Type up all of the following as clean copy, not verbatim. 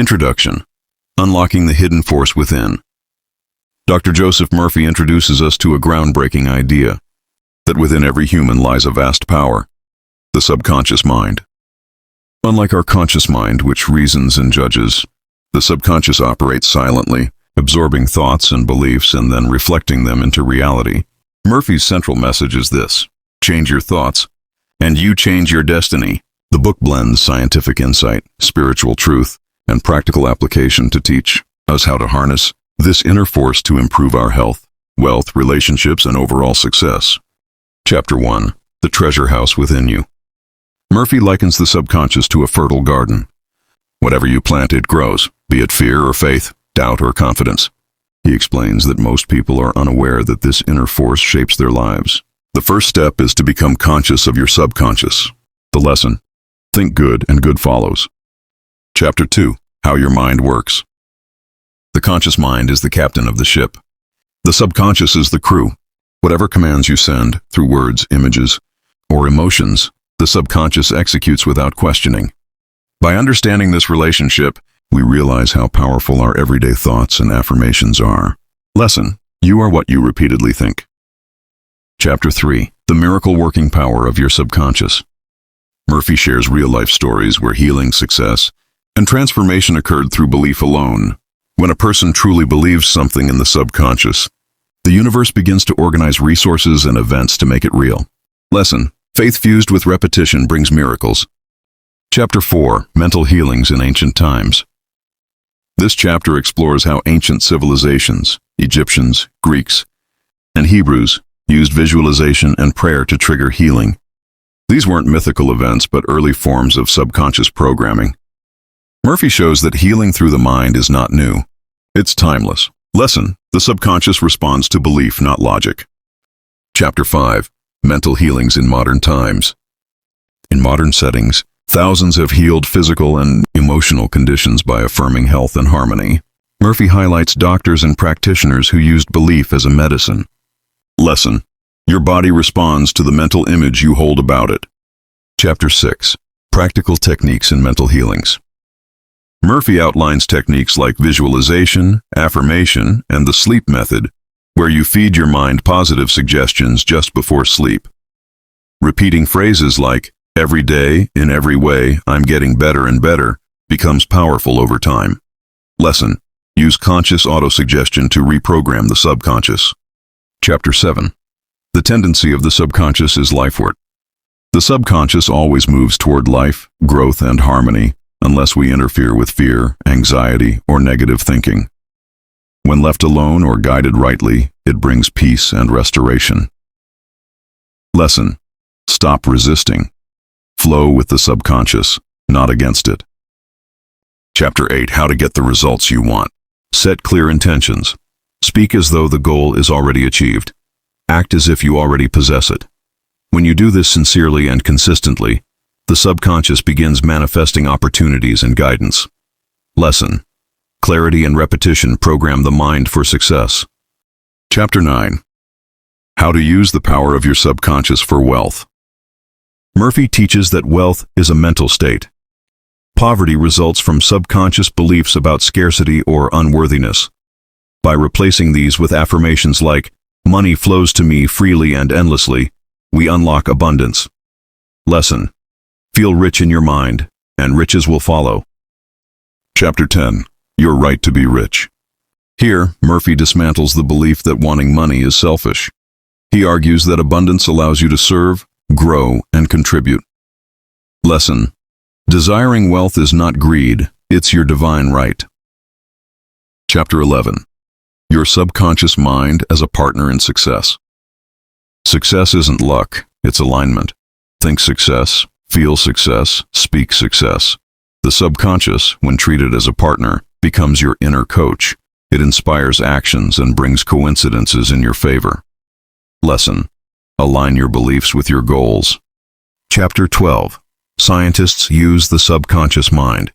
Introduction. Unlocking the hidden force within. Dr. Joseph Murphy introduces us to a groundbreaking idea, that within every human lies a vast power, the subconscious mind. Unlike our conscious mind, which reasons and judges, the subconscious operates silently, absorbing thoughts and beliefs and then reflecting them into reality. Murphy's central message is this: change your thoughts, and you change your destiny. The book blends scientific insight, spiritual truth, and practical application to teach us how to harness this inner force to improve our health, wealth, relationships, and overall success. Chapter 1. The Treasure House Within You. Murphy likens the subconscious to a fertile garden. Whatever you plant, it grows, be it fear or faith, doubt or confidence. He explains that most people are unaware that this inner force shapes their lives. The first step is to become conscious of your subconscious. The lesson: think good and good follows. Chapter 2. How your mind works. The conscious mind is the captain of the ship. The subconscious is the crew. Whatever commands you send, through words, images, or emotions, the subconscious executes without questioning. By understanding this relationship, we realize how powerful our everyday thoughts and affirmations are. Lesson: you are what you repeatedly think. Chapter 3. The miracle working power of your subconscious. Murphy shares real-life stories where healing, success, and transformation occurred through belief alone. When a person truly believes something in the subconscious, the universe begins to organize resources and events to make it real. Lesson: faith fused with repetition brings miracles. Chapter 4. Mental healings in ancient times. This chapter explores how ancient civilizations, Egyptians, Greeks, and Hebrews, used visualization and prayer to trigger healing. These weren't mythical events, but early forms of subconscious programming. Murphy shows that healing through the mind is not new. It's timeless. Lesson: the subconscious responds to belief, not logic. Chapter 5. Mental healings in modern times. In modern settings, thousands have healed physical and emotional conditions by affirming health and harmony. Murphy highlights doctors and practitioners who used belief as a medicine. Lesson: your body responds to the mental image you hold about it. Chapter 6. Practical techniques in mental healings. Murphy outlines techniques like visualization, affirmation, and the sleep method, where you feed your mind positive suggestions just before sleep. Repeating phrases like, "Every day, in every way, I'm getting better and better," becomes powerful over time. Lesson: use conscious autosuggestion to reprogram the subconscious. Chapter 7. The tendency of the subconscious is lifeward. The subconscious always moves toward life, growth, and harmony, unless we interfere with fear, anxiety, or negative thinking. When left alone or guided rightly, it brings peace and restoration. Lesson: stop resisting. Flow with the subconscious, not against it. Chapter 8. How to get the results you want. Set clear intentions. Speak as though the goal is already achieved. Act as if you already possess it. When you do this sincerely and consistently, the subconscious begins manifesting opportunities and guidance. Lesson: clarity and repetition program the mind for success. Chapter 9. How to use the power of your subconscious for wealth. Murphy teaches that wealth is a mental state. Poverty results from subconscious beliefs about scarcity or unworthiness. By replacing these with affirmations like, "Money flows to me freely and endlessly," we unlock abundance. Lesson: feel rich in your mind, and riches will follow. Chapter 10. Your right to be rich. Here, Murphy dismantles the belief that wanting money is selfish. He argues that abundance allows you to serve, grow, and contribute. Lesson: desiring wealth is not greed, it's your divine right. Chapter 11. Your subconscious mind as a partner in success. Success isn't luck, it's alignment. Think success, feel success, speak success. The subconscious, when treated as a partner, becomes your inner coach. It inspires actions and brings coincidences in your favor. Lesson: align your beliefs with your goals. Chapter 12. Scientists use the subconscious mind.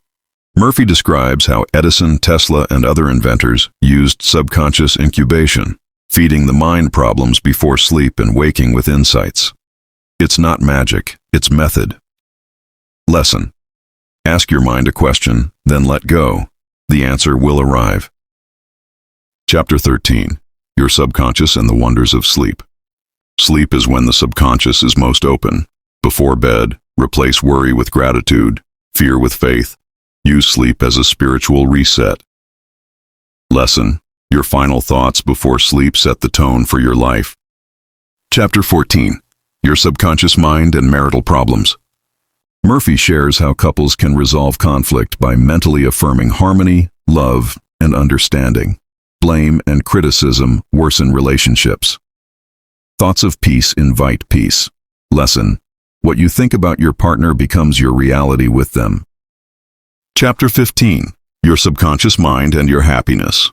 Murphy describes how Edison, Tesla, and other inventors used subconscious incubation, feeding the mind problems before sleep and waking with insights. It's not magic, it's method. Lesson: ask your mind a question, then let go. the answer will arrive. Chapter 13. Your subconscious and the wonders of sleep. Sleep is when the subconscious is most open. Before bed, replace worry with gratitude, fear with faith. Use sleep as a spiritual reset. Lesson. Your final thoughts before sleep set the tone for your life. Chapter 14. Your subconscious mind and marital problems. Murphy shares how couples can resolve conflict by mentally affirming harmony, love, and understanding. Blame and criticism worsen relationships. Thoughts of peace invite peace. Lesson. What you think about your partner becomes your reality with them. Chapter 15. Your subconscious mind and your happiness.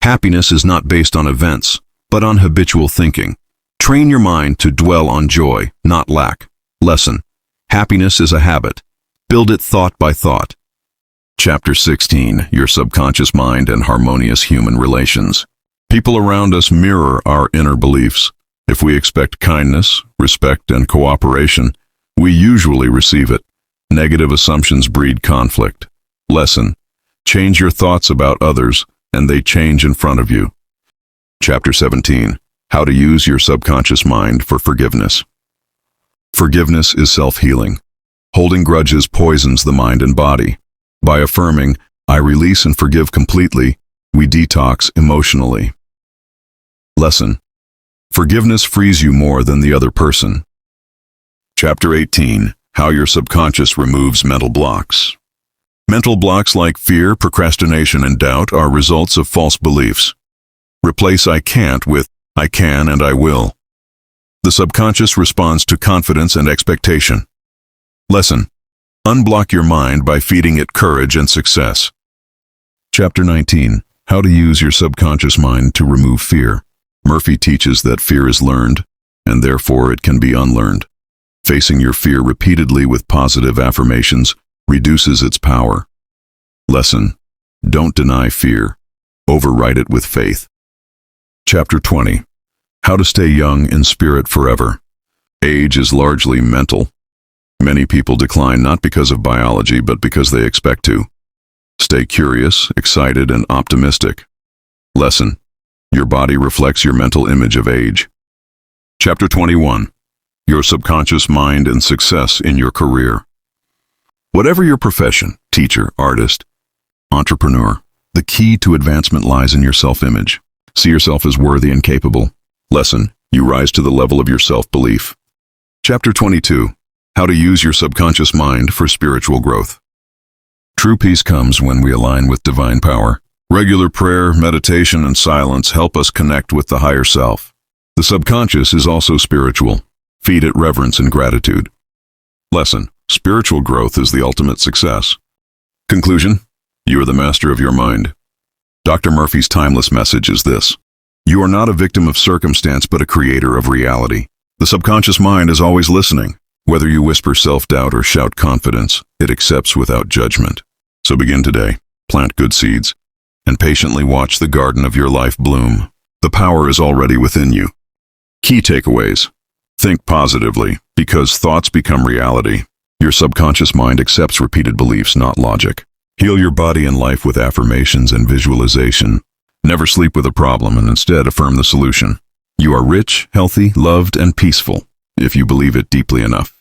Happiness is not based on events, but on habitual thinking. Train your mind to dwell on joy, not lack. Lesson. Happiness is a habit. Build it thought by thought. Chapter 16. Your subconscious mind and harmonious human relations. People around us mirror our inner beliefs. If we expect kindness, respect, and cooperation, we usually receive it. Negative assumptions breed conflict. Lesson. Change your thoughts about others, and they change in front of you. Chapter 17. How to use your subconscious mind for forgiveness. Forgiveness is self-healing. Holding grudges poisons the mind and body. By affirming, I release and forgive completely, we detox emotionally. Lesson. Forgiveness frees you more than the other person. Chapter 18. How your subconscious removes mental blocks. Mental blocks like fear, procrastination, and doubt are results of false beliefs. Replace I can't with I can and I will. The subconscious responds to confidence and expectation. Lesson. Unblock your mind by feeding it courage and success. Chapter 19. How to use your subconscious mind to remove fear. Murphy teaches that fear is learned, and therefore it can be unlearned. Facing your fear repeatedly with positive affirmations reduces its power. Lesson. Don't deny fear. Override it with faith. Chapter 20. How to stay young in spirit forever. Age is largely mental. Many people decline not because of biology, but because they expect to. Stay curious, excited, and optimistic. Lesson. Your body reflects your mental image of age. Chapter 21. Your subconscious mind and success in your career. Whatever your profession, teacher, artist, entrepreneur, the key to advancement lies in your self-image. See yourself as worthy and capable. Lesson. You rise to the level of your self-belief. Chapter 22. How to use your subconscious mind for spiritual growth. True peace comes when we align with divine power. Regular prayer, meditation, and silence help us connect with the higher self. The subconscious is also spiritual. Feed it reverence and gratitude. Lesson. Spiritual growth is the ultimate success. Conclusion. You are the master of your mind. Dr. Murphy's timeless message is this. You are not a victim of circumstance, but a creator of reality. The subconscious mind is always listening. Whether you whisper self-doubt or shout confidence, it accepts without judgment. So begin today, plant good seeds, and patiently watch the garden of your life bloom. The power is already within you. Key takeaways. Think positively, because thoughts become reality. Your subconscious mind accepts repeated beliefs, not logic. Heal your body and life with affirmations and visualization. Never sleep with a problem and instead affirm the solution. You are rich, healthy, loved, and peaceful if you believe it deeply enough.